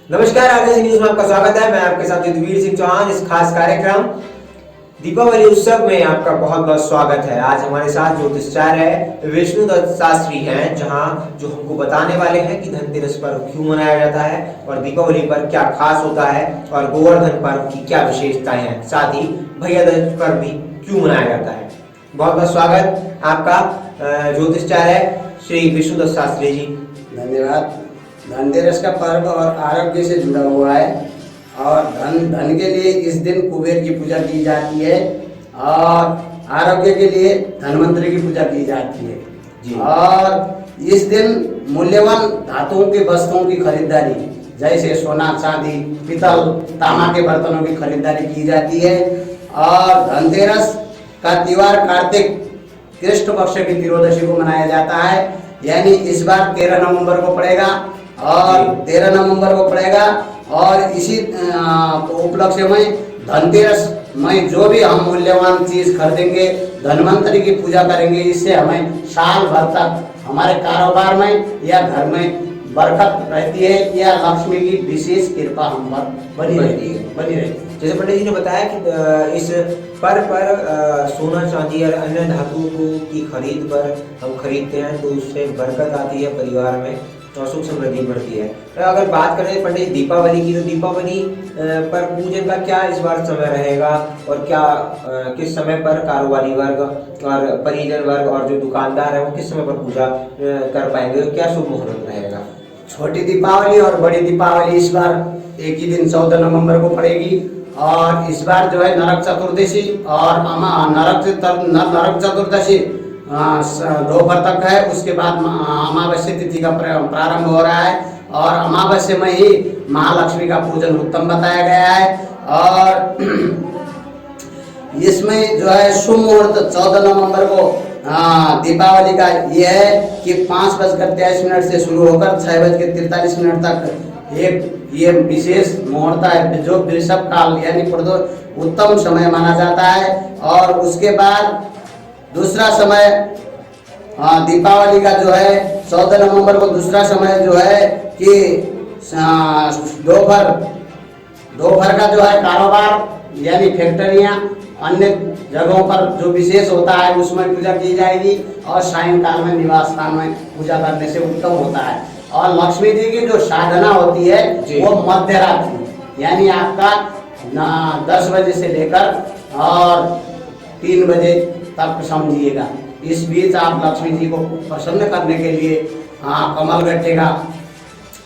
नमस्कार, RJ news में आपका स्वागत है। मैं आपके साथ युद्धवीर सिंह चौहान। इस खास कार्यक्रम दीपावली उत्सव में आपका बहुत बहुत स्वागत है। आज हमारे साथ ज्योतिषाचार्य है विष्णु दत्त शास्त्री हैं, जो हमको बताने वाले हैं कि धनतेरस पर्व क्यों मनाया जाता है और दीपावली पर क्या खास होता है और गोवर्धन पर्व की क्या विशेषताएं हैं, साथ ही भैया दूज पर्व भी क्यों मनाया जाता है। बहुत बहुत स्वागत आपका ज्योतिषाचार्य श्री विष्णु दत्त शास्त्री जी। धन्यवाद। धनतेरस का पर्व और आरोग्य से जुड़ा हुआ है और धन के लिए इस दिन कुबेर की पूजा की जाती है और आरोग्य के लिए धन्वंतरि की पूजा की जाती है जी। और इस दिन मूल्यवान धातुओं की वस्तुओं की खरीदारी जैसे सोना, चांदी, पीतल, तांबा के बर्तनों की खरीदारी की जाती है। और धनतेरस का त्योहार कार्तिक कृष्ण पक्ष की त्रयोदशी को मनाया जाता है, यानी इस बार 13 नवंबर को पड़ेगा और 13 नवंबर को पड़ेगा। और इसी उपलक्ष्य में धनतेरस में जो भी हम मूल्यवान चीज खरीदेंगे, धन्वंतरि की पूजा करेंगे, इससे हमें साल भर तक हमारे कारोबार में या घर में बरकत रहती है या लक्ष्मी की विशेष कृपा हम पर बनी रहती है। जैसे पंडित जी ने बताया कि इस पर्व पर सोना, चांदी और अन्य धातुओं की खरीद पर हम खरीदते हैं तो उससे बरकत आती है परिवार में और सुख समृद्धि बढ़ती है। तो अगर बात करें पंडित दीपावली की, तो दीपावली पर पूजन का क्या इस बार समय रहेगा और क्या किस समय पर कारोबारी वर्ग और परिजन वर्ग और जो दुकानदार है वो किस समय पर पूजा कर पाएंगे, तो क्या शुभ मुहूर्त रहेगा। छोटी दीपावली और बड़ी दीपावली इस बार एक ही दिन 14 नवंबर को पड़ेगी और इस बार जो है नरक चतुर्दशी और नरक चतुर्दशी दोपहर तक है। उसके बाद अमावस्या तिथि का प्रारंभ हो रहा है और अमावस्या में ही महालक्ष्मी का पूजन उत्तम बताया गया है। और इसमें जो है शुभ मुहूर्त 14 नवंबर को दीपावली का ये है कि 5:23 से शुरू होकर 6:43 तक एक ये विशेष मुहूर्त है जो वृषभ काल यानी उत्तम समय माना जाता है। और उसके बाद दूसरा समय दीपावली का जो है 14 नवंबर को दूसरा समय जो है कि दोपहर का जो है कारोबार यानी फैक्ट्रियां अन्य जगहों पर जो विशेष होता है उसमें पूजा की जाएगी और सायंकाल में निवास स्थान में पूजा करने से उत्तम होता है। और लक्ष्मी जी की जो साधना होती है वो मध्य रात्रि यानी आपका 10 बजे से लेकर और 3 बजे तक समझिएगा। इस बीच आप लक्ष्मी जी को प्रसन्न करने के लिए कमल गट्टे का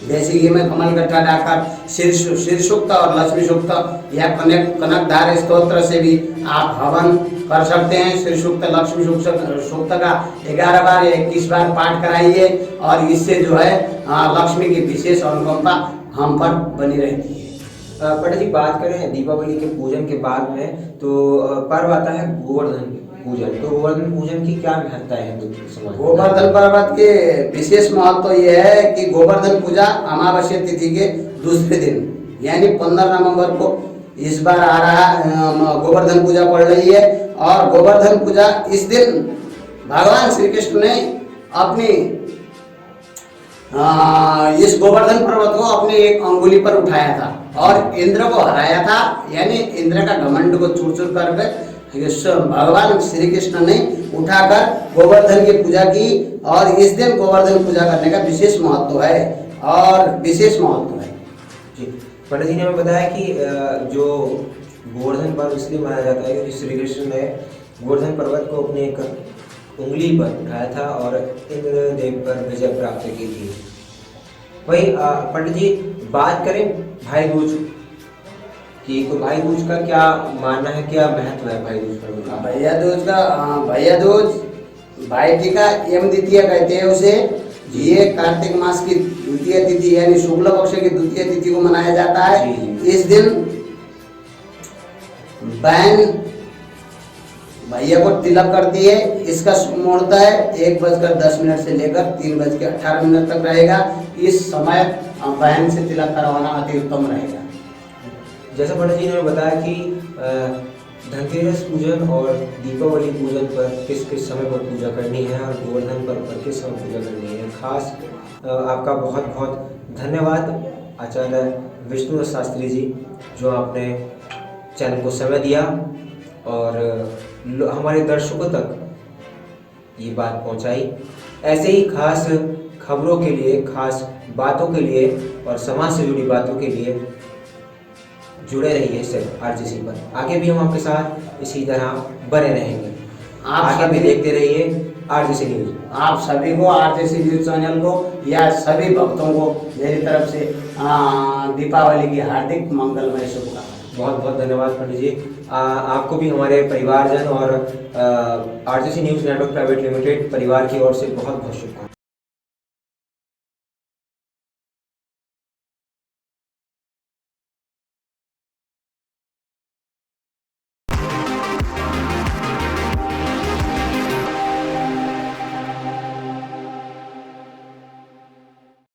देसी घी में कमल गट्टा डालकर शीर सूक्त और लक्ष्मी सूक्त या कनकधार स्तोत्र से भी आप हवन कर सकते हैं। शीर सूक्त, लक्ष्मी सूक्त का 11 बार या 21 बार पाठ कराइए और इससे जो है लक्ष्मी की विशेष अनुकंपा हम पर बनी रहती है। पंडित जी बात करें दीपावली के पूजन के बाद में तो पर्व आता है गोवर्धन पूजन। तो गोवर्धन पूजन की क्या महत्ता है हिंदू समाज में? गोवर्धन पर्व के विशेष महत्व तो यह है कि गोवर्धन पूजा अमावस्या तिथि के दूसरे दिन यानी 15 नवंबर को इस बार आ रहा गोवर्धन पूजा पड़ रही है। और गोवर्धन पूजा इस दिन भगवान श्री कृष्ण ने अपनी इस गोवर्धन पर्वत को अपनी एक अंगुली पर उठाया था और इंद्र को हराया था, यानी इंद्र का घमंड को चूर चूर करके भगवान श्री कृष्ण ने उठाकर गोवर्धन की पूजा की। और इस दिन गोवर्धन पूजा करने का विशेष महत्व है और विशेष महत्व है जी। पंडित जी ने हमें बताया कि जो गोवर्धन पर्व इसलिए मनाया जाता है क्योंकि श्री कृष्ण ने गोवर्धन पर्वत को अपने एक उंगली पर उठाया था और इंद्रदेव पर विजय प्राप्त की थी। वही पंडित जी बात करें भाई दूज की, तो भाई दूज का क्या मानना है, क्या महत्व है भाई दूज पर्व का? भैया दूज भाई टीका एवं द्वितीय कहते हैं उसे। ये कार्तिक मास की द्वितीय तिथि यानी शुक्ल पक्ष की द्वितीय तिथि को मनाया जाता है। इस दिन बहन भैया को तिलक करती है। इसका मुहूर्त है 1:10 से लेकर 3:18 तक रहेगा। इस समय बहन से तिलक करवाना अति उत्तम रहेगा। जैसा पंडित जी ने बताया कि धनतेरस पूजन और दीपावली पूजन पर किस किस समय पर पूजा करनी है और गोवर्धन पर्व पर किस समय पूजा करनी है। खास आपका बहुत बहुत धन्यवाद। आचार्य विष्णुदत्त शास्त्री जी, जो आपने चैनल को समय दिया और हमारे दर्शकों तक ये बात पहुंचाई। ऐसे ही खास खबरों के लिए, खास बातों के लिए और समाज से जुड़ी बातों के लिए जुड़े रहिए सिर्फ आरजेसी पर। आगे भी हम आपके साथ इसी तरह बने रहेंगे। आप आगे भी सभी देखते रहिए आरजेसी न्यूज। आप सभी को आरजेसी न्यूज चैनल को या सभी भक्तों को मेरी तरफ से दीपावली की हार्दिक मंगलमय शुभकामनाएं। बहुत बहुत धन्यवाद पंडित जी। आपको भी हमारे परिवारजन और RJC news network private limited परिवार की ओर से बहुत बहुत शुभकामनाएं।